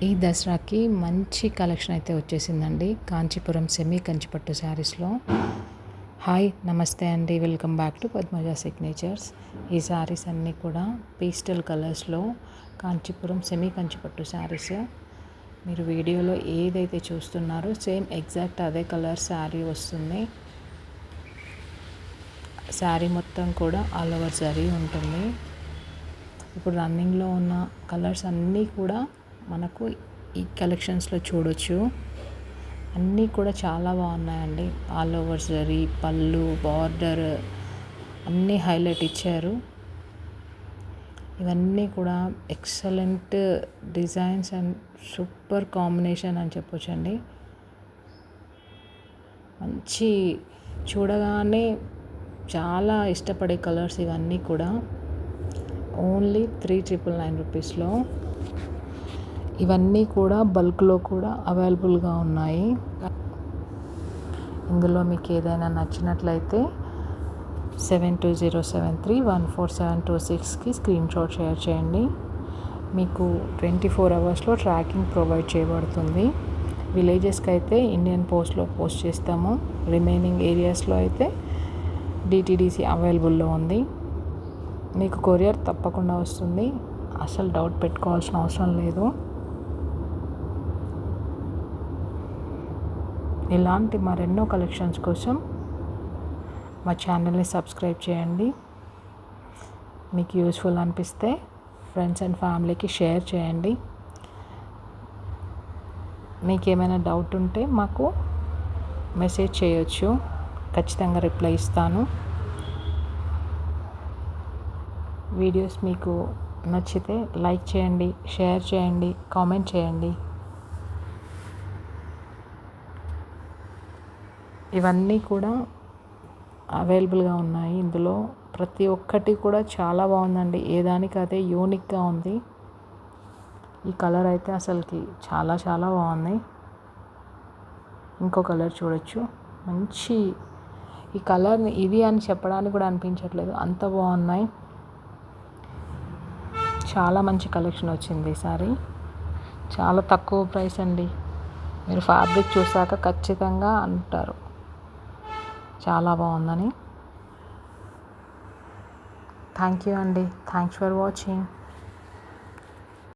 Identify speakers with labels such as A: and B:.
A: ఈ దసరాకి మంచి కలెక్షన్ అయితే వచ్చేసిందండి కాంచీపురం సెమీ కంచిపట్టు శారీస్లో. హాయ్ నమస్తే అండి, welcome back to Padmaja signatures. ఈ శారీస్ అన్నీ కూడా పేస్టల్ కలర్స్లో కాంచీపురం సెమీ కంచిపట్టు శారీస్. మీరు వీడియోలో ఏదైతే చూస్తున్నారో సేమ్ ఎగ్జాక్ట్ అదే కలర్ శారీ వస్తుంది. శారీ మొత్తం కూడా ఆల్ ఓవర్ జరీ ఉంటుంది. ఇప్పుడు రన్నింగ్లో ఉన్న కలర్స్ అన్నీ కూడా మనకు ఈ కలెక్షన్స్లో చూడొచ్చు. అన్నీ కూడా చాలా బాగున్నాయండి. ఆల్ ఓవర్ జరీ, పళ్ళు, బార్డర్ అన్నీ హైలైట్ ఇచ్చారు. ఇవన్నీ కూడా excellent designs and super combination అని చెప్పొచ్చండి. మంచి చూడగానే చాలా ఇష్టపడే కలర్స్ ఇవన్నీ కూడా. ఓన్లీ 3999 రూపీస్లో ఇవన్నీ కూడా బల్క్లో కూడా అవైలబుల్గా ఉన్నాయి. ఇందులో మీకు ఏదైనా నచ్చినట్లయితే 7207314726కి స్క్రీన్ షాట్ షేర్ చేయండి. మీకు 24 అవర్స్లో ట్రాకింగ్ ప్రొవైడ్ చేయబడుతుంది. విలేజెస్కి అయితే ఇండియన్ పోస్ట్లో పోస్ట్ చేస్తాము. రిమైనింగ్ ఏరియాస్లో అయితే డిటీడీసీ అవైలబుల్లో ఉంది. మీకు కొరియర్ తప్పకుండా వస్తుంది, అసలు డౌట్ పెట్టుకోవాల్సిన అవసరం లేదు. ఇలాంటి మరెన్నో కలెక్షన్స్ కోసం మా ఛానల్ని సబ్స్క్రైబ్ చేయండి. మీకు యూస్ఫుల్ అనిపిస్తే ఫ్రెండ్స్ అండ్ ఫ్యామిలీకి షేర్ చేయండి. మీకు ఏమైనా డౌట్ ఉంటే మాకు మెసేజ్ చేయొచ్చు, ఖచ్చితంగా రిప్లై ఇస్తాను. వీడియోస్ మీకు నచ్చితే లైక్ చేయండి, షేర్ చేయండి, కామెంట్ చేయండి. ఇవన్నీ కూడా అవైలబుల్గా ఉన్నాయి. ఇందులో ప్రతి ఒక్కటి కూడా చాలా బాగుందండి. ఏదానికి అదే యూనిక్గా ఉంది. ఈ కలర్ అయితే అసలుకి చాలా చాలా బాగుంది. ఇంకో కలర్ చూడొచ్చు. మంచి ఈ కలర్ని ఇది అని చెప్పడానికి కూడా అనిపించట్లేదు, అంత బాగున్నాయి. చాలా మంచి కలెక్షన్ వచ్చింది ఈసారి. చాలా తక్కువ ప్రైస్ అండి. మీరు ఫ్యాబ్రిక్ చూసాక ఖచ్చితంగా అంటారు చాలా బాగుందని. థ్యాంక్ యూ అండి. Thanks for watching.